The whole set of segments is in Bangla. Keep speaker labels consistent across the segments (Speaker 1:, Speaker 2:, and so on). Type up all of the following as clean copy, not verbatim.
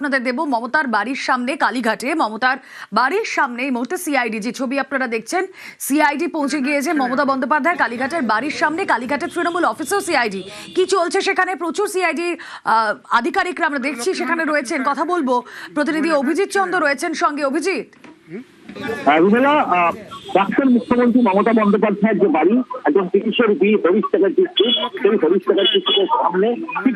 Speaker 1: আপনাদের দেব মমতার বাড়ির সামনে কালীঘাটে। মমতার বাড়ির সামনে এই মুহূর্তে সিআইডি, যে ছবি আপনারা দেখছেন, সিআইডি পৌঁছে গিয়েছে মমতা বন্দ্যোপাধ্যায় কালীঘাটের বাড়ির সামনে। কালীঘাটের তৃণমূল অফিসেও সিআইডি। কি চলছে সেখানে? প্রচুর সিআইডি আধিকারিকরা আমরা দেখছি সেখানে রয়েছেন। কথা বলবো, প্রতিনিধি অভিজিৎ চন্দ্র রয়েছেন সঙ্গে। অভিজিৎ,
Speaker 2: প্রাক্তন মুখ্যমন্ত্রী মমতা বন্দ্যোপাধ্যায়ের যে বাড়ি, একজন চিকিৎসার হরিশটাকার ডিস্ট্রিক্ট, সেই হরিশটাকার ডিস্ট্রিক্টের সামনে ঠিক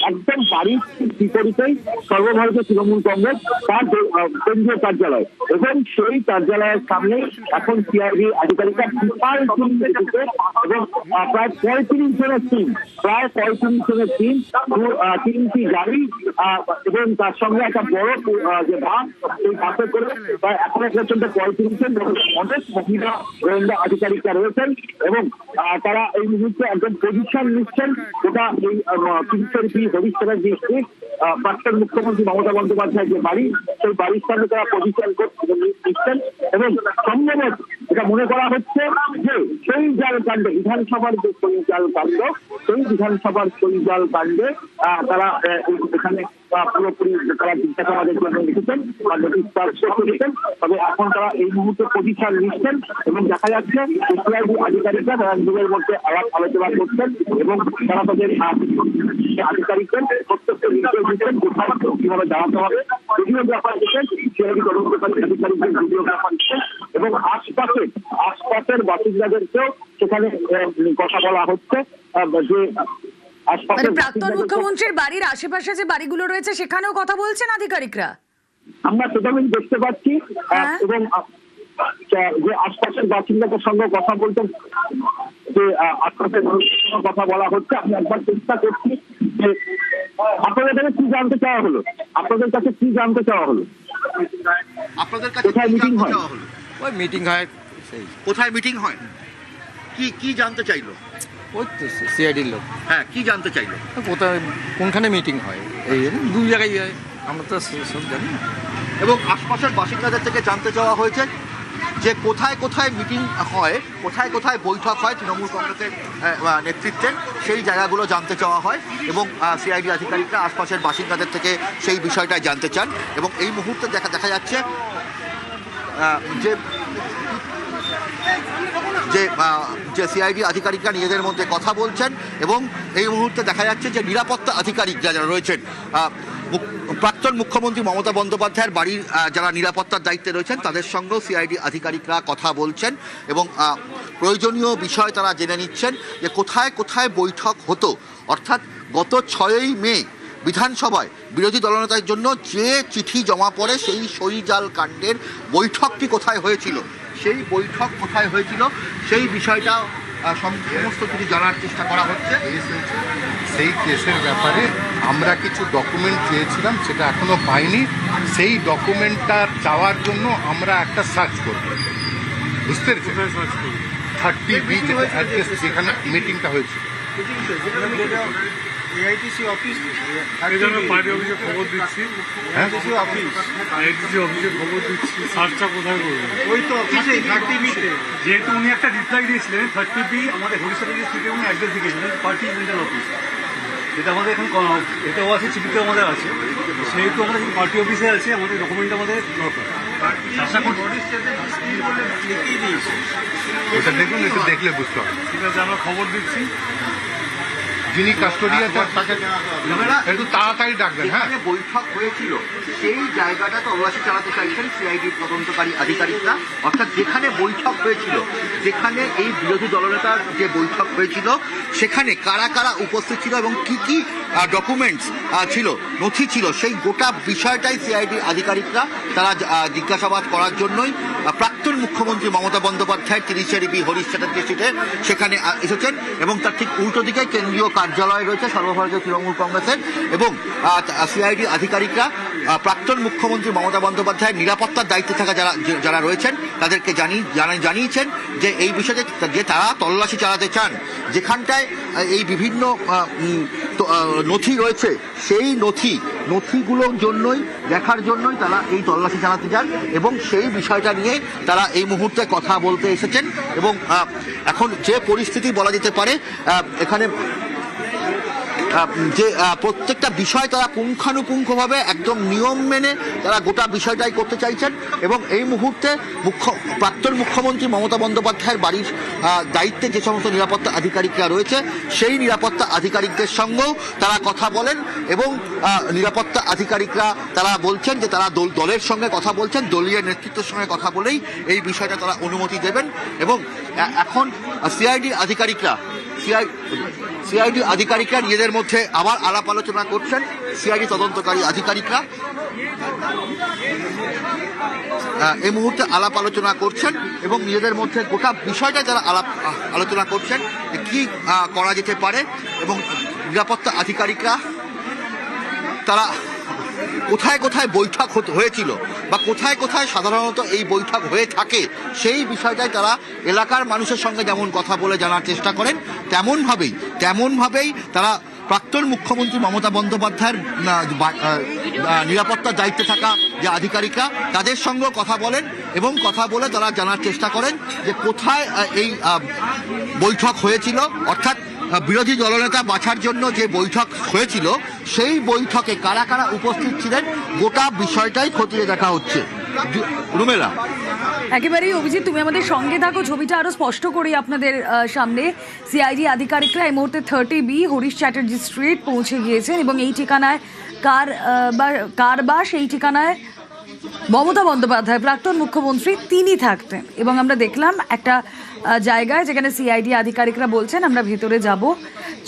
Speaker 2: একদম বাড়ির বিপরীতেই সর্বভারতীয় তৃণমূল কংগ্রেস তার কেন্দ্রীয় কার্যালয়, এবং সেই কার্যালয়ের সামনে এখন সিআইডি আধিকারিকরা বিশাল টিম এসেছে এবং প্রায় 35 জনের টিম, তিনটি গাড়ি এবং তার সঙ্গে একটা বড় যে বাস, সেই বাসে করে প্রায় এখনো পর্যন্ত 35 জন অনেক মহিলা গোয়েন্দা আধিকারিকরা রয়েছেন এবং তারা এই মুহূর্তে একজন পজিশন নিচ্ছেন। গোটা এই হরিশটাকার ডিস্ট্রিক্ট প্রাক্তন মুখ্যমন্ত্রী মমতা বন্দ্যোপাধ্যায়ের যে বাড়ি, সেই বাড়ির সামনে তারা পজিশন নিচ্ছেন এবং সম্ভবত এটা মনে করা হচ্ছে যে সেই জাল কাণ্ডে, বিধানসভার যে জাল কাণ্ড, সেই বিধানসভার জাল কাণ্ডে তারা এখানে পুরোপুরি তারা জিজ্ঞাসাবাদের জন্য লিখেছেন বা নোটিশ করেছেন। তবে এখন তারা এই মুহূর্তে পজিশন নিচ্ছেন এবং দেখা যাচ্ছে সিআইডি আধিকারিকরা তারা নিজেদের মধ্যে আলাপ আলোচনা করছেন এবং তারা তাদের আধিকারিকদের প্রত্যেকটা নির্দেশ দিচ্ছেন কোথাও কিভাবে দাঁড়াতে হবে। ভিডিওগ্রাফার দিচ্ছেন, সিআইডি তদন্তকারী আধিকারিকদের ভিডিওগ্রাফার দিচ্ছেন এবং আশপাশের বাসিন্দাদেরকেও সেখানে কথা বলা হচ্ছে যে
Speaker 1: প্রাক্তন মুখ্যমন্ত্রীর বাড়ির আশেপাশে যে বাড়িগুলো রয়েছে সেখানেও কথা বলছেন আধিকারিকরা।
Speaker 2: আমরা সেটা দেখতে পাচ্ছি এবং যে আশপাশের বাসিন্দাদের সঙ্গে কথা বলতে, যে আশপাশের মানুষের সঙ্গে কথা বলা হচ্ছে। আমি একবার চেষ্টা করছি যে আপনাদের কাছে কি জানতে চাওয়া হলো, আপনাদের কাছে কি জানতে চাওয়া হলো,
Speaker 3: আপনাদের কাছে
Speaker 2: কোথায় মিটিং হয়?
Speaker 4: ওই মিটিং হয়, সেই
Speaker 3: কোথায় মিটিং হয়, কি জানতে চাইলো?
Speaker 4: ওই তো সিআইডির লোক।
Speaker 3: হ্যাঁ, কি জানতে চাইলো?
Speaker 4: কোথায় কোনখানে মিটিং হয়, এই দুই জায়গায় হয়, আমরা তো সব জানি না।
Speaker 3: এবং আশপাশের বাসিন্দাদের থেকে জানতে চাওয়া হয়েছে যে কোথায় কোথায় মিটিং হয়, কোথায় কোথায় বৈঠক হয় তৃণমূল কংগ্রেসের নেতৃত্বে, সেই জায়গাগুলো জানতে চাওয়া হয় এবং সিআইডি আধিকারিকরা আশপাশের বাসিন্দাদের থেকে সেই বিষয়টা জানতে চান। এবং এই মুহূর্তে দেখা যাচ্ছে যে সিআইডি আধিকারিকরা নিজেদের মধ্যে কথা বলছেন এবং এই মুহূর্তে দেখা যাচ্ছে যে নিরাপত্তা আধিকারিক যারা রয়েছেন, প্রাক্তন মুখ্যমন্ত্রী মমতা বন্দ্যোপাধ্যায়ের বাড়ির যারা নিরাপত্তার দায়িত্বে রয়েছেন তাদের সঙ্গেও সিআইডি আধিকারিকরা কথা বলছেন এবং প্রয়োজনীয় বিষয় তারা জেনে নিচ্ছেন যে কোথায় কোথায় বৈঠক হতো। অর্থাৎ গত 6ই মে বিধানসভায় বিরোধী দলনেতার জন্য যে চিঠি জমা পড়ে, সেই সইজাল কাণ্ডের বৈঠকটি কোথায় হয়েছিল, সেই বৈঠক কোথায় হয়েছিল, সেই বিষয়টা সমস্ত কিছু জানার চেষ্টা করা হচ্ছে।
Speaker 5: সেই কেসের ব্যাপারে আমরা কিছু ডকুমেন্ট চেয়েছিলাম, সেটা এখনো পাইনি। সেই ডকুমেন্টটা চাওয়ার জন্য আমরা একটা সার্চ করব, বুঝতে পেরেছি? 30B যেখানে মিটিংটা হয়েছিল,
Speaker 6: এআইটিসি অফিস, পার্টি অফিসে খবর দিচ্ছি, এআইটিসি অফিস, আইআইটিসি অফিসে খবর দিচ্ছি। সার্চটা কোথায় করবো? ওই তো অফিসে 30B-তে। যেহেতু উনি একটা রিপ্লাই দিয়েছিলেন 30B আমাদের হরিশটাকার ডিস্ট্রিক্টে উনি অ্যাড্রেস দিয়েছিলেন পার্টি ইভেন্টের অফিস, যেটা আমাদের এখন এটাও আছে, চিঠিতেও আমাদের আছে। সেহেতু আমরা পার্টি অফিসে আছে, আমাদের ডকুমেন্ট আমাদের দরকার।
Speaker 5: ওটা দেখুন, একটু দেখলে বুঝতে হবে।
Speaker 6: ঠিক আছে, আমরা খবর দিচ্ছি।
Speaker 5: যিনি কাস্টোডিয়ান তাকে একটু তাড়াতাড়ি ডাকবেন। হ্যাঁ,
Speaker 3: বৈঠক হয়েছিল সেই জায়গাটা তল্লাশি চালাতে চাইছেন সিআইডির তদন্তকারী আধিকারিকরা। অর্থাৎ যেখানে বৈঠক হয়েছিল, যেখানে এই বিরোধী দলনেতার যে বৈঠক হয়েছিল, সেখানে কারা কারা উপস্থিত ছিল এবং কি কি ডকুমেন্টস ছিল, নথি ছিল, সেই গোটা বিষয়টাই সিআইডি আধিকারিকরা তারা জিজ্ঞাসাবাদ করার জন্যই প্রাক্তন মুখ্যমন্ত্রী মমতা বন্দ্যোপাধ্যায়ের 30B হরিশটাকার ডিস্ট্রিক্টে সেখানে এসেছেন। এবং তার ঠিক উল্টো দিকে কেন্দ্রীয় কার্যালয় রয়েছে সর্বভারতীয় তৃণমূল কংগ্রেসের এবং সিআইডি আধিকারিকরা প্রাক্তন মুখ্যমন্ত্রী মমতা বন্দ্যোপাধ্যায়ের নিরাপত্তার দায়িত্বে থাকা যারা রয়েছেন তাদেরকে জানিয়েছেন যে এই বিষয়ে যে তারা তল্লাশি চালাতে চান, যেখানটায় এই বিভিন্ন নথি রয়েছে, সেই নথিগুলোর জন্যই দেখার জন্যই তারা এই তল্লাশি চালাতে চান এবং সেই বিষয়টা নিয়ে তারা এই মুহূর্তে কথা বলতে এসেছেন। এবং এখন যে পরিস্থিতি বলা যেতে পারে, এখানে যে প্রত্যেকটা বিষয় তারা পুঙ্খানুপুঙ্খভাবে একদম নিয়ম মেনে তারা গোটা বিষয়টাই করতে চাইছেন এবং এই মুহূর্তে প্রাক্তন মুখ্যমন্ত্রী মমতা বন্দ্যোপাধ্যায়ের বাড়ির দায়িত্বে যে সমস্ত নিরাপত্তা আধিকারিকরা রয়েছে সেই নিরাপত্তা আধিকারিকদের সঙ্গেও তারা কথা বলেন এবং নিরাপত্তা আধিকারিকরা তারা বলছেন যে তারা দলের সঙ্গে কথা বলছেন, দলীয় নেতৃত্বের সঙ্গে কথা বলেই এই বিষয়টা তারা অনুমতি দেবেন এবং এখন সিআইডি আধিকারিকরা নিজেদের মধ্যে আবার আলাপ আলোচনা করছেন। সিআইডি তদন্তকারী আধিকারিকরা এই মুহূর্তে আলাপ আলোচনা করছেন এবং নিজেদের মধ্যে গোটা বিষয়টা যারা আলোচনা করছেন কি করা যেতে পারে এবং নিরাপত্তা আধিকারিকরা তারা কোথায় কোথায় বৈঠক হয়েছিল বা কোথায় কোথায় সাধারণত এই বৈঠক হয়ে থাকে সেই বিষয়টাই তারা এলাকার মানুষের সঙ্গে যেমন কথা বলে জানার চেষ্টা করেন তেমনভাবেই তারা প্রাক্তন মুখ্যমন্ত্রী মমতা বন্দ্যোপাধ্যায়ের নিরাপত্তার দায়িত্বে থাকা যে আধিকারিকরা তাদের সঙ্গেও কথা বলেন এবং কথা বলে তারা জানার চেষ্টা করেন যে কোথায় এই বৈঠক হয়েছিল, অর্থাৎ বিরোধী দলনেতা বাছার জন্য যে বৈঠক হয়েছিল সেই বৈঠকে কারা কারা উপস্থিত ছিলেন গোটা বিষয়টাই খতিয়ে দেখা হচ্ছে। রুমেলা,
Speaker 1: একেবারেই অভিজিৎ, তুমি আমাদের সঙ্গে থাকো, ছবিটা আরো স্পষ্ট করি আপনাদের সামনে। সিআইডি আধিকারিকরা এই মুহূর্তে 30B হরিশ চ্যাটার্জি স্ট্রিট পৌঁছে গিয়েছেন এবং এই ঠিকানায় কার বাস, এই ঠিকানায় মমতা বন্দ্যোপাধ্যায় প্রাক্তন মুখ্যমন্ত্রী তিনি থাকতেন এবং আমরা দেখলাম একটা জায়গায় যেখানে সিআইডি আধিকারিকরা বলছেন আমরা ভেতরে যাব,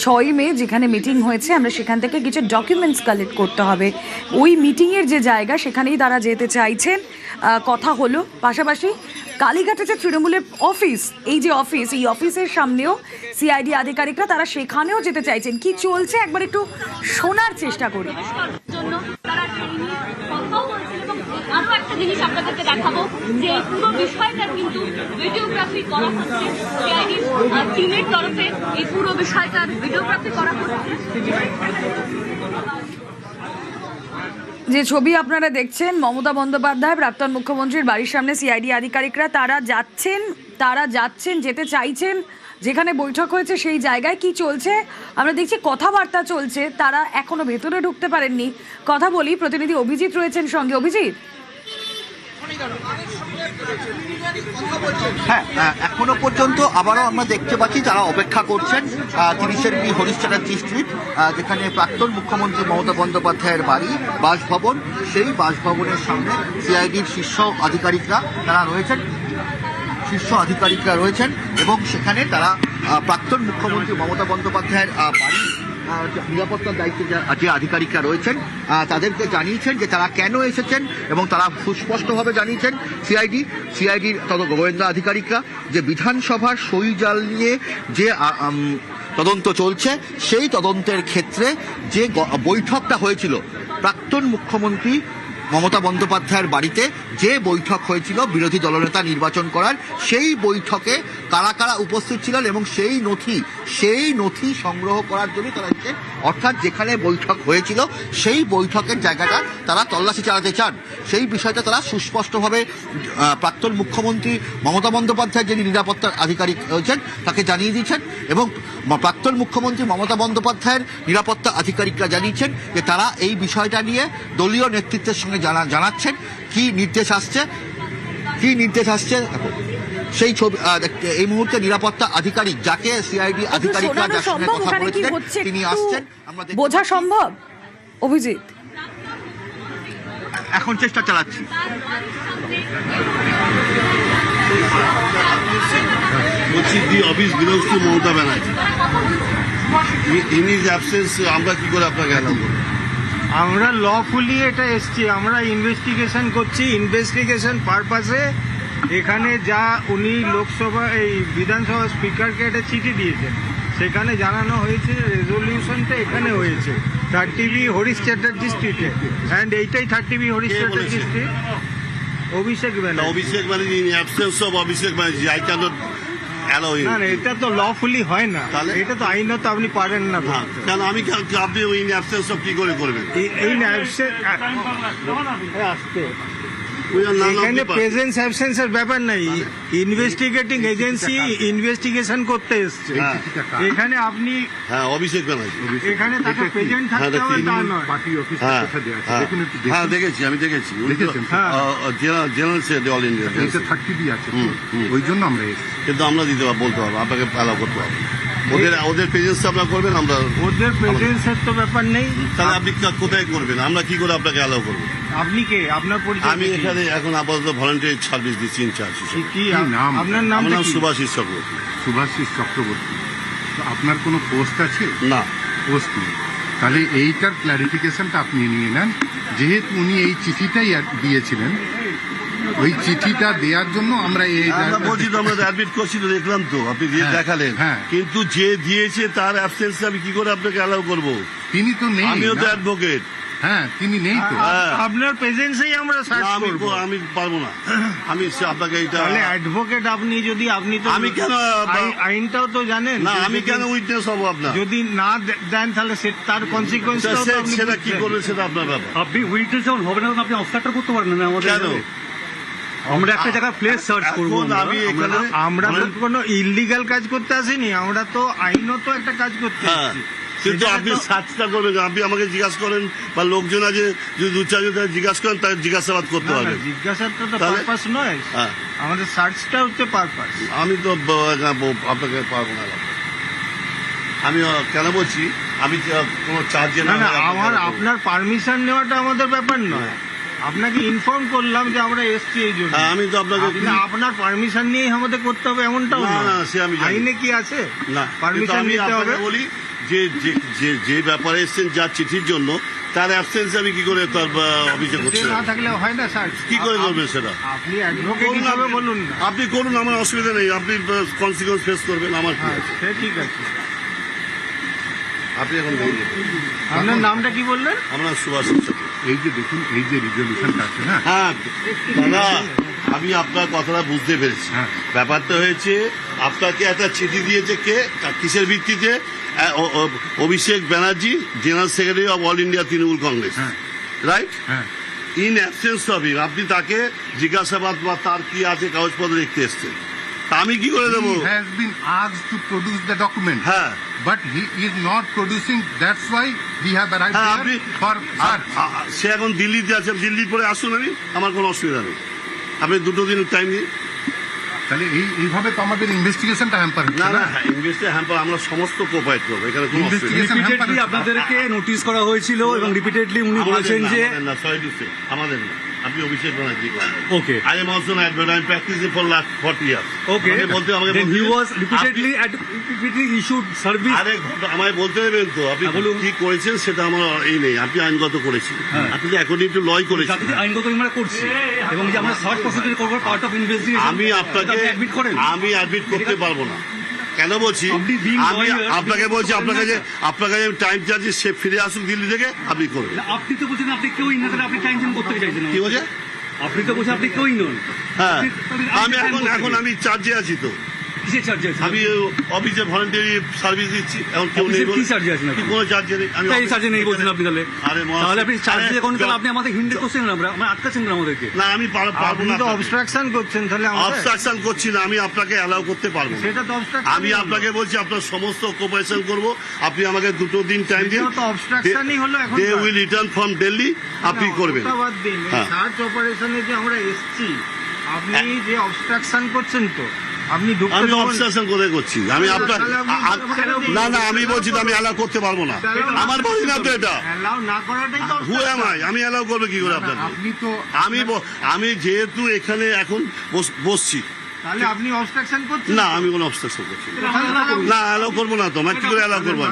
Speaker 1: 6 মে যেখানে মিটিং হয়েছে আমরা সেখান থেকে কিছু ডকুমেন্টস কালেক্ট করতে হবে, ওই মিটিংয়ের যে জায়গা সেখানেই তারা যেতে চাইছেন। কথা হলো পাশাপাশি কালীঘাটে যে তৃণমূলের অফিস, এই যে অফিস, এই অফিসের সামনেও সিআইডি আধিকারিকরা তারা সেখানেও যেতে চাইছেন। কি চলছে একবার একটু শোনার চেষ্টা করি।
Speaker 7: আরো একটা জিনিস আপনাদেরকে দেখাবো যে পুরো বিষয়টা কিন্তু ভিডিওগ্রাফি করা হচ্ছে, সিআইডি টিমের তরফে এই পুরো বিষয়টার ভিডিওগ্রাফি করা হচ্ছে।
Speaker 1: যে ছবি আপনারা দেখছেন, মমতা বন্দ্যোপাধ্যায় প্রাক্তন মুখ্যমন্ত্রীর বাড়ির সামনে সিআইডি আধিকারিকরা তারা যাচ্ছেন যেতে চাইছেন যেখানে বৈঠক হয়েছে সেই জায়গায়। কি চলছে আমরা দেখছি, কথাবার্তা চলছে, তারা এখনো ভেতরে ঢুকতে পারেননি। কথা বলি, প্রতিনিধি অভিজিৎ রয়েছেন সঙ্গে। অভিজিৎ,
Speaker 3: হ্যাঁ, এখনো পর্যন্ত আবারও আমরা দেখতে পাচ্ছি যারা অপেক্ষা করছেন 30B হরিশ চ্যাটার্জি স্ট্রিট, যেখানে প্রাক্তন মুখ্যমন্ত্রী মমতা বন্দ্যোপাধ্যায়ের বাড়ি বাসভবন, সেই বাসভবনের সামনে সিআইডির শীর্ষ আধিকারিকরা রয়েছেন এবং সেখানে তারা প্রাক্তন মুখ্যমন্ত্রী মমতা বন্দ্যোপাধ্যায়ের বাড়ি নিরাপত্তার দায়িত্বে যে আধিকারিকরা রয়েছেন তাদেরকে জানিয়েছেন যে তারা কেন এসেছেন এবং তারা সুস্পষ্টভাবে জানিয়েছেন সিআইডির গোয়েন্দা আধিকারিকরা যে বিধানসভার সই জাল নিয়ে যে তদন্ত চলছে সেই তদন্তের ক্ষেত্রে যে বৈঠকটা হয়েছিল প্রাক্তন মুখ্যমন্ত্রী মমতা বন্দ্যোপাধ্যায়ের বাড়িতে, যে বৈঠক হয়েছিল বিরোধী দলনেতা নির্বাচন করার, সেই বৈঠকে কারা কারা উপস্থিত ছিলেন এবং সেই নথি সংগ্রহ করার জন্য তারা এসেছেন। অর্থাৎ যেখানে বৈঠক হয়েছিল সেই বৈঠকের জায়গাটা তারা তল্লাশি চালাতে চান, সেই বিষয়টা তারা সুস্পষ্টভাবে প্রাক্তন মুখ্যমন্ত্রী মমতা বন্দ্যোপাধ্যায় যিনি নিরাপত্তার আধিকারিক রয়েছেন তাকে জানিয়ে দিয়েছেন এবং প্রাক্তন মুখ্যমন্ত্রী মমতা বন্দ্যোপাধ্যায়ের নিরাপত্তা আধিকারিকরা জানিয়েছেন যে তারা এই বিষয়টা নিয়ে দলীয় নেতৃত্বের সঙ্গে জানাচ্ছেন কি নির্দেশ আসছে। সেই ছবি এই মুহূর্তে নিরাপত্তা আধিকারিক যাকে সিআইডি আধিকারিকরা যার সঙ্গে কথা বলেছিলেন তিনি আসছেন, আমরা
Speaker 1: বোঝা সম্ভব। অভিজিৎ,
Speaker 3: এখন চেষ্টা চালাচ্ছি।
Speaker 8: বলছি the office belongs to Mamata Banerjee, in his absence আমরা কি করে আপনাকে অ্যালাউ করব?
Speaker 6: আমরা লফুলি এটা এসছি, আমরা ইনভেস্টিগেশন করছি, ইনভেস্টিগেশন পারপাসে এখানে যা উনি লোকসভা এই বিধানসভা স্পিকারকে একটা চিঠি দিয়েছেন সেখানে জানানো হয়েছে রেজলিউশনটা এখানে হয়েছে 30B হরিশ চ্যাটার্জি স্ট্রিটে, অ্যান্ড এইটাই 30B Harish Chatterjee street. Abhishek
Speaker 8: Banerjee in absence of Abhishek Banerjee I cannot allow him.
Speaker 6: না, এটা তো লফুলি হয় না, এটা তো আইনত আপনি পারেন না।
Speaker 8: কেন আপনি ইন অ্যাবসেন্স অফ কি করে করবেন?
Speaker 6: ইন অ্যাবসেন্স আসতে
Speaker 8: We are none of
Speaker 9: এখানে
Speaker 8: the party.
Speaker 9: প্রেজেন্স অ্যাবসেন্সের ব্যাপার নাই, ইনভেস্টিগেটিং এজেন্সি ইনভেস্টিগেশন করতে এসছে।
Speaker 8: হ্যাঁ।
Speaker 9: এখানে আপনি
Speaker 8: হ্যাঁ, অভিষেক ব্যানার্জি।
Speaker 9: এখানে তাকে প্রেজেন্ট থাকতে হবে তা নয়।
Speaker 8: হ্যাঁ, হ্যাঁ দেখেছি, আমি দেখেছি। General secretary all India.
Speaker 5: ওই জন্য আমরা এসেছি।
Speaker 8: কিন্তু আমরা দিতে পারবো, বলতে পারবো, আপনাকে অ্যালাউ করতে পারবো। ওদের প্রেজেন্স আপনারা করবেন, আমরা
Speaker 9: ওদের প্রেজেন্সের তো ব্যাপার নেই।
Speaker 8: তাহলে আপনি কোথায় করবেন? আমরা কি করে আপনাকে অ্যালাউ করবো?
Speaker 9: আপনি কে? আপনার পরিচয়
Speaker 8: আমি
Speaker 9: কি?
Speaker 8: এখানে এখন আপাতত ভলান্টিয়ার সার্ভিস দিচ্ছি, ইনচার্জ হিসেবে।
Speaker 9: কি
Speaker 5: নাম?
Speaker 9: আপনার নাম
Speaker 8: আমার নাম
Speaker 9: কি?
Speaker 8: সুভাষিস চক্রবর্তী।
Speaker 5: সুভাষিস চক্রবর্তী। তো আপনার কোনো পোস্ট আছে?
Speaker 8: না,
Speaker 5: পোস্ট নেই। তাহলে এইটার ক্লারিফিকেশনটা আপনি নিয়ে নেন। যেহেতু উনি এই চিঠিটাই দিয়েছিলেন, ওই চিঠিটা দেওয়ার জন্য আমরা এই
Speaker 8: আমরা বলছি তো, আমরা অ্যাডমিট করছি তো, দেখলাম তো, আপনি দিয়ে
Speaker 5: হ্যাঁ,
Speaker 8: দেখালেন।
Speaker 5: হ্যাঁ।
Speaker 8: কিন্তু যে দিয়েছে তার অ্যাবসেন্সে আমি কি করে আপনাকে অ্যালাউ করবো?
Speaker 5: তিনি তো নেই।
Speaker 8: আমিও তো
Speaker 5: না?
Speaker 8: অ্যাডভোকেট।
Speaker 5: হ্যাঁ, তিনি নেই তো।
Speaker 8: হ্যাঁ।
Speaker 9: আপনার প্রেজেন্সেই আমরা সার্চ করব।
Speaker 8: আমি পারবো না, আমি আপনাকে এটা।
Speaker 9: তাহলে অ্যাডভোকেট আপনি, যদি আপনি তো
Speaker 8: আমি কেন
Speaker 9: আইনটাও তো জানেন
Speaker 8: না,
Speaker 9: যে
Speaker 8: আমি
Speaker 9: যদি-
Speaker 8: কেন উইটনেস হবো আপনার?
Speaker 9: যদি না দেন তাহলে তার কনসিকোয়েন্সটাও তো আপনি
Speaker 8: সেটা কি
Speaker 9: বুঝছেন।
Speaker 8: করবে সেটা আপনার ব্যাপার।
Speaker 6: আপনি উইটনেস যখন হবে না তখন আপনি অবস্ট্রাকশন করতে পারেন না আমাদের।
Speaker 8: কেন?
Speaker 6: আমরা একটা জায়গায় প্লেস সার্চ করবো।
Speaker 8: এখন আমি এখানে
Speaker 9: আমরা তো কোনো ইললিগাল কাজ করতে আসিনি, আমরা তো আইনত একটা কাজ করতে
Speaker 8: হ্যাঁ,
Speaker 9: এসেছি।
Speaker 8: কিন্তু
Speaker 9: সেটা
Speaker 8: আপনি
Speaker 9: তো-
Speaker 8: সার্চটা করবেন, আপনি আমাকে জিজ্ঞাসা করেন বা লোকজন আছে যদি দু চারজন তাদের জিজ্ঞাসা করেন, তাদের জিজ্ঞাসাবাদ করতে
Speaker 9: না, না,
Speaker 8: পারবেন।
Speaker 9: জিজ্ঞাসাটা তো
Speaker 8: তাহলে-
Speaker 9: পারপাস নয়,
Speaker 8: হ্যাঁ,
Speaker 9: আমাদের সার্চটা হচ্ছে পারপাস।
Speaker 8: আমি তো আপনাকে পারবো না। আমি কেন বলছি, আমি কোনো চার্জে
Speaker 9: না না, আপনার পারমিশন নেওয়াটা আমাদের ব্যাপার নয়। আপনাকে ইনফর্ম করলাম যে আমরা এসছি এই জন্য।
Speaker 8: হ্যাঁ, আমি তো আপনাকে
Speaker 9: আপনার পারমিশন নিয়েই আমাদের করতে হবে এমনটাও
Speaker 8: না,
Speaker 9: নয়।
Speaker 8: না, সে আমি জানি।
Speaker 9: আইনে কি আছে
Speaker 8: না,
Speaker 9: পারমিশন
Speaker 8: কিন্তু আমি
Speaker 9: নিতে হবে?
Speaker 8: আপনাকে বলি যে যে ব্যাপারে এসছেন, যার চিঠির জন্য, তার অ্যাবসেন্স আমি কি করে তার অভিযোগ করতে
Speaker 9: সে না
Speaker 8: পারি?
Speaker 9: থাকলে হয় না স্যার।
Speaker 8: কি করে করবেন সেটা?
Speaker 9: আপনি অ্যাডভোকেট
Speaker 8: করুন
Speaker 9: হিসাবে
Speaker 8: আপনি।
Speaker 9: বলুন না।
Speaker 8: আপনি করুন, আমার অসুবিধা নেই। আপনি কনসিকুয়েন্স ফেস করবেন, আমার কি
Speaker 9: হ্যাঁ,
Speaker 8: আছে?
Speaker 9: সে ঠিক আছে।
Speaker 8: আপনি এখন নেই।
Speaker 9: আপনার নামটা কি বললেন?
Speaker 8: আমরা সুভাষ চক্রবর্তী।
Speaker 5: এই যে দেখুন, এই যে রিজলিউশনটা আছে না,
Speaker 8: হ্যাঁ দাদা, আমি আপনার কথাটা বুঝতে পেরেছি।
Speaker 5: হ্যাঁ।
Speaker 8: ব্যাপারটা হয়েছে, আপনাকে একটা চিঠি দিয়েছে কে, কিসের ভিত্তিতে? Abhishek Banerjee, general secretary of All India Trinamool Congress,
Speaker 5: হ্যাঁ।
Speaker 8: রাইট?
Speaker 5: হ্যাঁ,
Speaker 8: ইন অ্যাবসেন্স অফ হিম, আপনি তাকে জিজ্ঞাসাবাদ বা তার কি আছে কাগজপত্র দেখতে এসছেন। তা আমি কি করে দেবো?
Speaker 5: he has been asked to produce the document,
Speaker 8: হ্যাঁ,
Speaker 5: but he is not producing. That's why we have arrived
Speaker 8: হ্যাঁ,
Speaker 5: here
Speaker 8: আপনি-
Speaker 5: for search.
Speaker 8: সে এখন দিল্লিতে আছে, দিল্লির পরে আসুন, আমি আমার কোনো অসুবিধা নেই। আপনি 2 দিন টাইম দিন।
Speaker 5: তাহলে এইভাবে তো আমাদের ইনভেস্টিগেশনটা হ্যাম্পার হচ্ছে
Speaker 8: না না,
Speaker 5: না।
Speaker 8: ইনভেস্টে হ্যাম্পার আমরা সমস্ত কোপারেট করবো, এখানে কোনো অসুবিধা নেই।
Speaker 5: Investigation
Speaker 6: রিপিটেডলি
Speaker 5: hamper-
Speaker 6: আপনাদেরকে নোটিশ করা হয়েছিল এবং রিপিটেডলি উনি
Speaker 8: আমাদের
Speaker 6: বলেছেন
Speaker 8: না,
Speaker 6: যে
Speaker 8: আমাদের না, sorry to say, আমাদের না। আপনি অভিষেক ব্যানার্জি করেন।
Speaker 6: ওকে
Speaker 8: I am also an advocate. I am practicing for last 40 years.
Speaker 6: ওকে
Speaker 8: আমাকে
Speaker 6: দেন হি
Speaker 8: বলতে-
Speaker 6: ওয়াজ রিপিটেডলি ইস্যুড সার্ভিস।
Speaker 8: আরে আমায় বলতে দেবেন তো, আপনি
Speaker 6: হ্যাঁ, বলুন।
Speaker 8: কি করেছেন সেটা আমার এই নেই। আপনি আইনগত করেছেন,
Speaker 6: হ্যাঁ।
Speaker 8: আপনি তো অ্যাকর্ডিং টু লই করেছেন।
Speaker 6: যাতে আইনগত আমরা করছি এবং যে আমরা সার্চ প্রসিডিউর করব পার্ট অফ ইনভেস্টিগেশন।
Speaker 8: আমি আপনাকে
Speaker 6: অ্যাডমিট করেন।
Speaker 8: আমি অ্যাডমিট করতে পারবো না। কেন বলছি?
Speaker 6: আপনি being
Speaker 8: আমি
Speaker 6: lawyer,
Speaker 8: আপনাকে
Speaker 6: আপনি
Speaker 8: বলছি,
Speaker 6: করতে
Speaker 8: আপনাকে
Speaker 6: পারেন
Speaker 8: যে আপনাকে যে টাইম চার্জে সে ফিরে আসুক দিল্লি থেকে, আপনি করবেন।
Speaker 6: আপনি তো বলছেন আপনি কেউই না, তাহলে আপনি টাইম চেঞ্জ করতে চাইছেন।
Speaker 8: কি বলছে?
Speaker 6: আপনি তো বলছেন আপনি কেউই নন।
Speaker 8: হ্যাঁ,
Speaker 6: আপনি-
Speaker 8: আমি এখন আমি চার্জে আছি তো।
Speaker 6: কিসের চার্জে আছেন?
Speaker 8: আমি অফিসে ভলান্টিয়ারি সার্ভিস দিচ্ছি, এখন কেউ নেই
Speaker 6: অফিসের কি
Speaker 8: বলে।
Speaker 6: চার্জে আছেন আপনি?
Speaker 8: কি কোনো চার্জে নেই। আমি
Speaker 6: তাই
Speaker 8: অফিসে-
Speaker 6: চার্জে নেই বলছেন আপনি তাহলে।
Speaker 8: আরে মহাশয়,
Speaker 6: তাহলে আপনি চার্জে
Speaker 8: আরে
Speaker 6: যখন, তাহলে
Speaker 8: জ-
Speaker 6: আপনি আমাদের হিন্ডে করছেন না, আমরা আটকাচ্ছেন না আমাদেরকে।
Speaker 8: না, আমি পারবো
Speaker 9: আপনি
Speaker 8: না।
Speaker 9: তো অবস্ট্রাকশন করছেন, তাহলে আমাদের
Speaker 8: অবস্ট্রাকশন করছি না, আমি আপনাকে অ্যালাউ করতে পারবো না।
Speaker 9: সেটা তো obstruction
Speaker 8: আমি
Speaker 9: হলো।
Speaker 8: আপনাকে বলছি, আপনার সমস্ত কোপারেশন করব। আপনি আমাকে 2 দিন টাইম দিন।
Speaker 9: সেটাও তো obstruction-ই হলো এখন।
Speaker 8: They will return from Delhi, আপনি করবেন।
Speaker 9: ওটা বাদ দিন,
Speaker 8: হ্যাঁ।
Speaker 9: সার্চ অপারেশনে যে আমরা এসছি, আপনি
Speaker 8: হ্যাঁ।
Speaker 9: যে অবস্ট্রাকশন করছেন তো, আপনি ঢুকতে
Speaker 8: আমি
Speaker 9: দেবেন-
Speaker 8: অবস্ট্রাকশন করে করছি। আমি আপনার
Speaker 9: তাহলে আপনি
Speaker 8: না না, আমি বলছি তো আমি অ্যালাউ করতে পারবো না। আমার বলি না তো এটা।
Speaker 9: অ্যালাউ না করাটাই তো
Speaker 8: হু এম আই? আমি অ্যালাউ করবো কি করে আপনাকে?
Speaker 5: আপনি তো
Speaker 8: আমি যেহেতু এখানে এখন বসছি,
Speaker 9: তাহলে আপনি অবস্ট্রাকশন করছেন।
Speaker 8: না আমি কোনো অবস্ট্রাকশন করছি না।
Speaker 9: তাহলে
Speaker 8: না, অ্যালাউ করবো না তো। আমি কি করে অ্যালাউ করবো?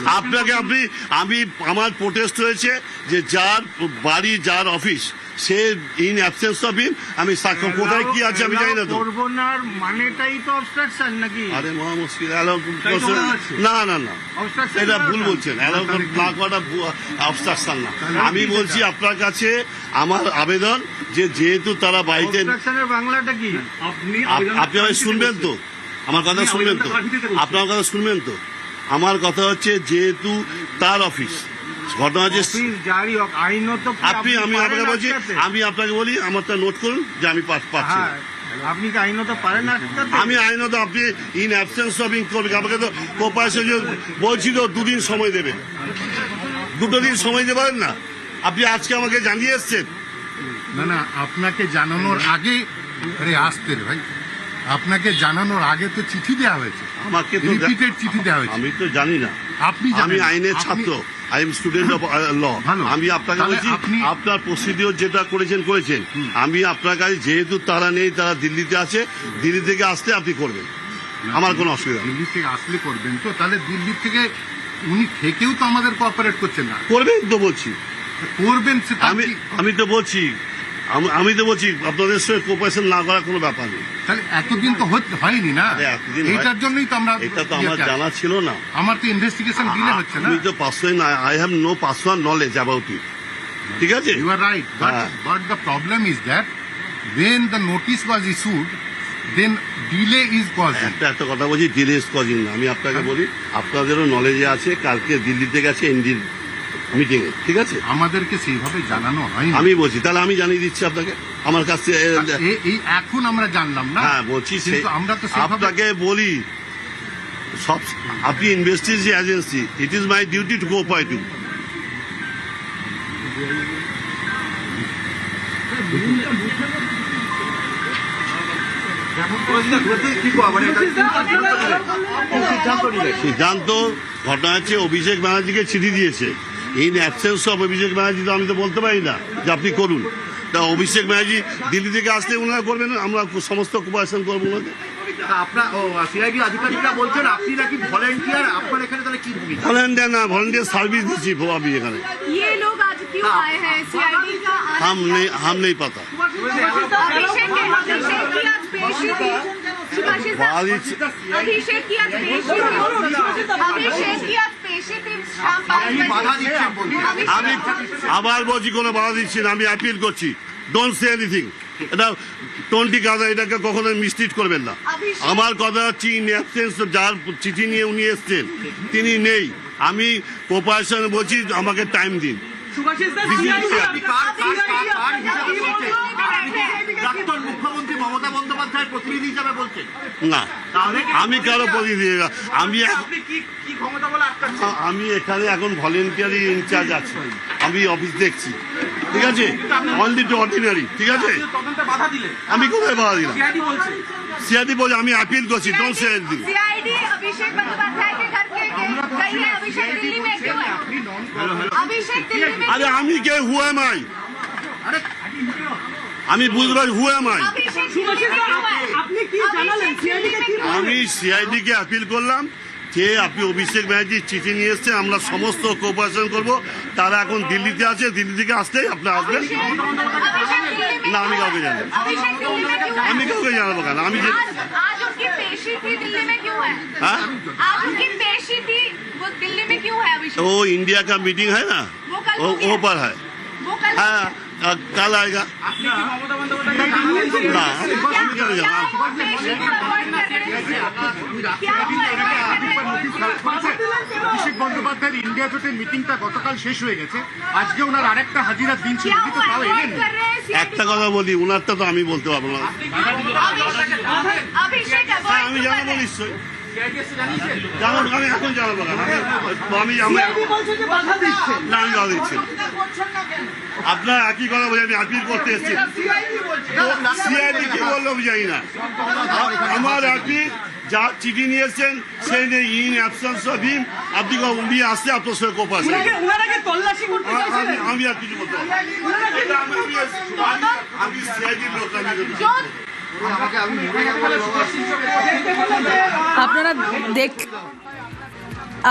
Speaker 8: আপনাকে আমি আমার প্রোটেস্ট হয়েছে যে যার বাড়ি, যার office, say in absence of him, আমি সাক্ষ্য কোথায় কি আছে আমি জানি না তো।
Speaker 9: করবো না মানেটাই তো অবস্ট্রাকশন নাকি?
Speaker 8: আরে মহা মুশকিল। অ্যালাউ
Speaker 6: তাই তো মনে হচ্ছে।
Speaker 8: না না না,
Speaker 9: Obstruction
Speaker 8: এটা
Speaker 9: করা
Speaker 8: ভুল
Speaker 9: না।
Speaker 8: বলছেন। অ্যালাউ না করাটা অবস্ট্রাকশন না। আমি বলছি আপনার কাছে আমার আবেদন যে যেহেতু তারা বাড়িতে,
Speaker 9: অবস্ট্রাকশনের বাংলাটা কি?
Speaker 6: আপনি
Speaker 8: আপনি আমায় শুনবেন তো? আমার কথা
Speaker 6: আপনি
Speaker 8: শুনবেন তো?
Speaker 6: আবেদনটা কার ভিত্তিতে করছেন?
Speaker 8: আপনার কথা শুনবেন তো? আমার কথা হচ্ছে, যেহেতু তার অফিস, ঘটনা হচ্ছে
Speaker 9: অফিস জারি হোক আইনত
Speaker 8: আমি আপনাকে বলছি, আমি আপনাকে বলি আমারটা নোট করুন যে আমি পাচ্ছি না।
Speaker 9: আপনি কি আইনত পারেন আটকাতে?
Speaker 8: আমি আইনত আপনি ইন অ্যাবসেন্স অফ ইনকম আমাকে তো কোপারেশন বলছিল 2 দিন সময় দেবে, 2 দিন সময় দিতে পারেন না? আপনি আজকে আমাকে জানিয়ে এসছেন।
Speaker 5: না আপনাকে জানানোর আগে আসতে ভাই, আপনাকে জানানোর আগে তো চিঠি দেওয়া হয়েছে,
Speaker 8: আমাকে তো
Speaker 5: রিপিটেড চিঠি দেওয়া হয়েছে।
Speaker 8: আমি তো জানি না,
Speaker 5: আপনি
Speaker 8: আমি আইনের ছাত্র, I am student of law. আমি আপনাকে বলছি আপনার প্রসিডিওর যেটা করেছেন। আমি আপনার কাছে যেহেতু তারা নেই, তারা দিল্লিতে আছে, দিল্লি থেকে আসলে আপনি করবেন, আমার কোনো অসুবিধা নেই।
Speaker 5: দিল্লি থেকে আসলে করবেন তো? তাহলে দিল্লি থেকে উনি থেকেও তো আমাদের কোঅপারেট করছেন না।
Speaker 8: করবেন তো বলছি,
Speaker 5: করবেন।
Speaker 8: আমি তো বলছি আপনাদের সঙ্গে কোঅপারেশন না করার কোনো ব্যাপার নেই।
Speaker 5: তাহলে এতদিন তো হয়নি না,
Speaker 8: এতদিন
Speaker 5: এটার জন্যই তো আমরা,
Speaker 8: এটা তো আমার জানা ছিল না।
Speaker 5: আমার তো ইনভেস্টিগেশন দিলে হচ্ছে না।
Speaker 8: আমি তো I have no personal knowledge about it. ঠিক আছে,
Speaker 5: you are right, but the problem is that when the notice was issued, then delay is causing.
Speaker 8: একটা কথা বলছি, ডিলে ইজ কজিং না। আমি আপনাকে বলি, আপনাদেরও নলেজে আছে, কালকে দিল্লিতে গেছে এনডির মিটিং এ, ঠিক আছে?
Speaker 5: আমাদেরকে সেইভাবে জানানো হয়নি।
Speaker 8: আমি বলছি, তাহলে আমি জানিয়ে দিচ্ছি আপনাকে, আমার কাছ থেকে।
Speaker 5: এই এখন আমরা জানলাম না।
Speaker 8: হ্যাঁ বলছি,
Speaker 5: কিন্তু আমরা তো
Speaker 8: আপনাকে বলি, সব আপনি investigation agency, it is my duty to cooperate you. সিদ্ধান্ত ঘটনা হচ্ছে অভিষেক ব্যানার্জিকে চিঠি দিয়েছে। In absence of Abhishek Banerjee তো আমি তো বলতে পারি না যে আপনি করুন। তা অভিষেক ব্যানার্জি দিল্লি থেকে আসলে ওনারা করবেন, আমরা সমস্ত কোঅপারেশন করবো ওনাকে।
Speaker 3: আপনার সিআইডি আধিকারিকরা বলছেন আপনি নাকি ভলেন্টিয়ার, আপনার এখানে তাহলে কি ভূমিকা?
Speaker 8: ভলেন্টিয়ার না, ভলেন্টিয়ার সার্ভিস দিচ্ছি আমি এখানে।
Speaker 7: ये लोग आज क्यों आए हैं सीआईडी का?
Speaker 8: हम नहीं पता।
Speaker 7: अभिषेक की आज पेशी थी, सुभाषित अभिषेक की आज पेशी थी, अभिषेक की आज पेशी थी शाम 5 बजे।
Speaker 3: বাধা দিচ্ছেন বলছেন।
Speaker 8: আমি আবার বলছি, কোনো বাধা দিচ্ছি না, আমি অ্যাপিল করছি। Don't say anything. এটা টোনটি কাদা, এটাকে কখনো মিসলিড করবেন না। আমার কথা হচ্ছে ইন অ্যাবসেন্স, যার চিঠি নিয়ে উনি এসছেন তিনি নেই। আমি কোঅপারেশন বলছি, আমাকে টাইম দিন।
Speaker 3: প্রাক্তন মুখ্যমন্ত্রী মমতা বন্দ্যোপাধ্যায়ের প্রতিনিধি হিসাবে বলছেন
Speaker 8: না, আমি কারো প্রতিনিধি, আমি এখানে এখন ভলেন্টিয়ারি ইনচার্জ আছি, আমি অফিস দেখছি, ঠিক আছে? অনলি টু অর্ডিনারি, ঠিক আছে? আমি কোথায় বাধা দিলাম? সিআইডি বলছে, আমি আপিল করছি। Don't say anything.
Speaker 7: सीआईडी अभिषेक बंदोपाध्याय के घर पे गई है। अभिषेक दिल्ली में क्यों है? अभिषेक दिल्ली में
Speaker 8: আরে আমি কে? Who am I? আমি বুঝতে পারি হু এম আই?
Speaker 7: अभिषेक दिल्ली में क्यों है? আপনি কি জানালেন सीआईडी কে?
Speaker 8: আমি সিআইডি কে আপিল করলাম যে আপনি অভিষেক ব্যানার্জির চিঠি নিয়ে এসছে, আমরা সমস্ত কোঅপারেশন করব। তারা এখন দিল্লিতে আছে, দিল্লি থেকে আসলেই আপনি আসবেন। না, আমি কাউকে জানি না।
Speaker 7: अभिषेक दिल्ली में क्यों है?
Speaker 8: আমি কাউকে জানাবো কেন? আমি যে
Speaker 7: आज उनकी पेशी थी दिल्ली में क्यों है?
Speaker 8: हाँ?
Speaker 7: आज उनकी पेशी थी, वो दिल्ली में क्यों है अभिषेक?
Speaker 8: वो इंडिया का मीटिंग है ना,
Speaker 7: वो कल
Speaker 8: वो
Speaker 7: हो गया।
Speaker 8: पर है।
Speaker 7: वो कल हो
Speaker 8: हाँ,
Speaker 7: गया।
Speaker 8: कल आएगा ना। আমি কেন জানাবো?
Speaker 5: অভিষেক বন্দ্যোপাধ্যায়ের ইন্ডিয়া জোটের মিটিংটা গতকাল শেষ হয়ে গেছে, আজকে ওনার আরেকটা হাজিরার দিন ছিল, কিন্তু তাও এলেন না।
Speaker 8: একটা কথা বলি, উনারটা তো আমি বলতে পারবো না।
Speaker 7: अभिषेक
Speaker 8: হ্যাঁ, আমি জানাবো নিশ্চয়ই, জানাবো। আমি এখন জানাবো কেন? আমি না, আমি বাধা দিচ্ছি। আপনার একই কথা বলে আমি আপিল করতে এসেছি। সিআইডি কি বললো আমি জানি না। আমার আপিল যা চিঠি নিয়ে এসছেন সেই নেই, ইন অ্যাবসেন্স অফ হিম আপনি উনি আসলে আপনার সঙ্গে কোঅপারেশন। আমি আর কিছু বলতে পারবো না। আমি সিআইডির লোক।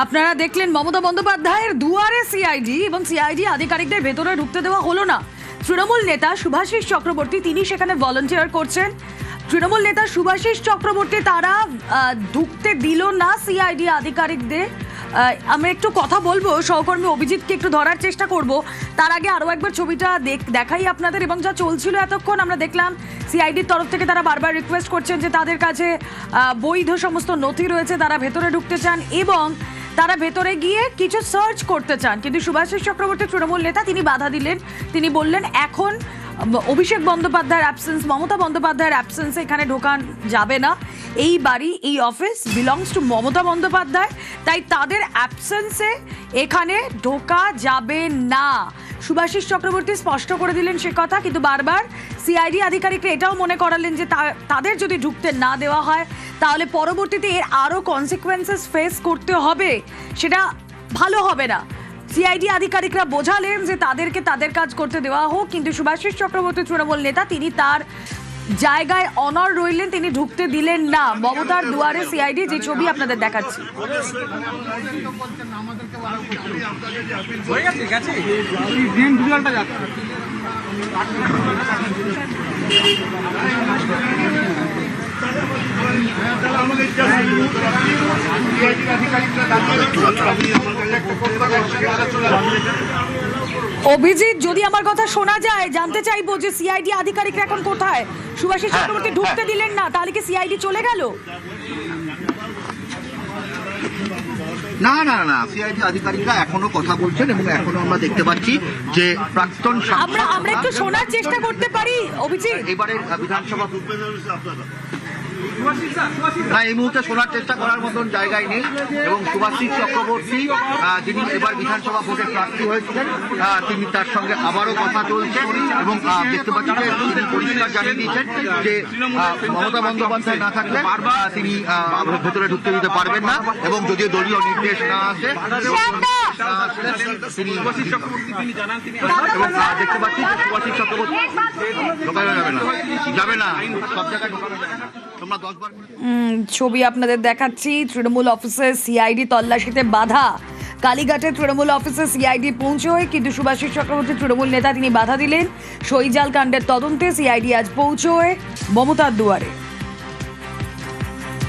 Speaker 1: আপনারা দেখলেন মমতা বন্দ্যোপাধ্যায়ের দুয়ারে সিআইডি এবং সিআইডি আধিকারিকদের ভেতরে ঢুকতে দেওয়া হলো না। তৃণমূল নেতা শুভাশিস চক্রবর্তী তিনি সেখানে ভলান্টিয়ার করছেন। তৃণমূল নেতা শুভাশিস চক্রবর্তী তারা ঢুকতে দিল না সিআইডি আধিকারিকদের। আমরা একটু কথা বলবো, সহকর্মী অভিজিৎকে একটু ধরার চেষ্টা করব। তার আগে আরও একবার ছবিটা দেখাই আপনাদের, এবং যা চলছিল এতক্ষণ আমরা দেখলাম সিআইডির তরফ থেকে তারা বারবার রিকোয়েস্ট করছেন যে তাদের কাছে বৈধ সমস্ত নথি রয়েছে, তারা ভেতরে ঢুকতে চান, এবং তারা ভেতরে গিয়ে কিছু সার্চ করতে চান, কিন্তু শুভাশিস চক্রবর্তী তৃণমূল নেতা তিনি বাধা দিলেন। তিনি বললেন এখন অভিষেক বন্দ্যোপাধ্যায়ের অ্যাবসেন্স, মমতা বন্দ্যোপাধ্যায়ের অ্যাবসেন্সে এখানে ঢোকান যাবে না। এই বাড়ি, এই office belongs to Mamata Bandyopadhyay, তাই তাদের অ্যাবসেন্সে এখানে ঢোকা যাবে না। শুভাশিস চক্রবর্তী স্পষ্ট করে দিলেন সে কথা, কিন্তু বারবার সিআইডি আধিকারিকরা এটাও মনে করালেন যে তাদের যদি ঢুকতে না দেওয়া হয় তাহলে পরবর্তীতে এর আরও কনসিকুয়েন্সেস ফেস করতে হবে, সেটা ভালো হবে না। সিআইডি আধিকারিকরা বোঝালেন যে তাদেরকে তাদের কাজ করতে দেওয়া হোক, কিন্তু শুভাশিস চক্রবর্তী তৃণমূল নেতা তিনি তার জায়গায় অনর রইলেন, তিনি ঢুকতে দিলেন না। মমতার দুয়ারে সিআইডি, যে ছবি আপনাদের দেখাচ্ছি। অভিজিৎ, যদি আমার কথা শোনা যায়, জানতে চাইবো যে সিআইডি আধিকারিকরা এখন কোথায়? শুভাশিস চক্রবর্তী ঢুকতে দিলেন না, তাহলে কি সিআইডি চলে গেল?
Speaker 3: না না না, সিআইডি আধিকারিকরা এখনো কথা বলছেন এবং এখনো আমরা দেখতে পাচ্ছি যে প্রাক্তন
Speaker 1: আমরা একটু শোনার চেষ্টা করতে পারি অভিজিৎ।
Speaker 3: এবারে বিধানসভা না, এই মুহূর্তে শোনার চেষ্টা করার মতন জায়গায় নেই এবং শুভাশিস চক্রবর্তী যিনি এবার বিধানসভা ভোটে প্রার্থী হয়েছিলেন তিনি তার সঙ্গে আবারও কথা চলছে এবং দেখতে পাচ্ছি যে তিনি পরিষ্কার জানিয়ে দিয়েছেন যে মমতা বন্দ্যোপাধ্যায় না থাকলে তিনি ভেতরে ঢুকতে দিতে পারবেন না এবং যদিও দলীয় নির্দেশ না আসে তিনি এবং দেখতে পাচ্ছি যে শুভাশিস চক্রবর্তী ঢোকানো যাবে না সব জায়গায় ঢোকানো যাবে না।
Speaker 1: ছবি আপনাদের দেখাচ্ছি। তৃণমূল অফিসে সিআইডি তল্লাশিতে বাধা। কালীঘাটে তৃণমূল অফিসে সিআইডি পৌঁছয়, কিন্তু শুভাশিস চক্রবর্তী তৃণমূল নেতা তিনি বাধা দিলেন। সইজাল কাণ্ডের তদন্তে সিআইডি আজ পৌঁছয় মমতার দুয়ারে।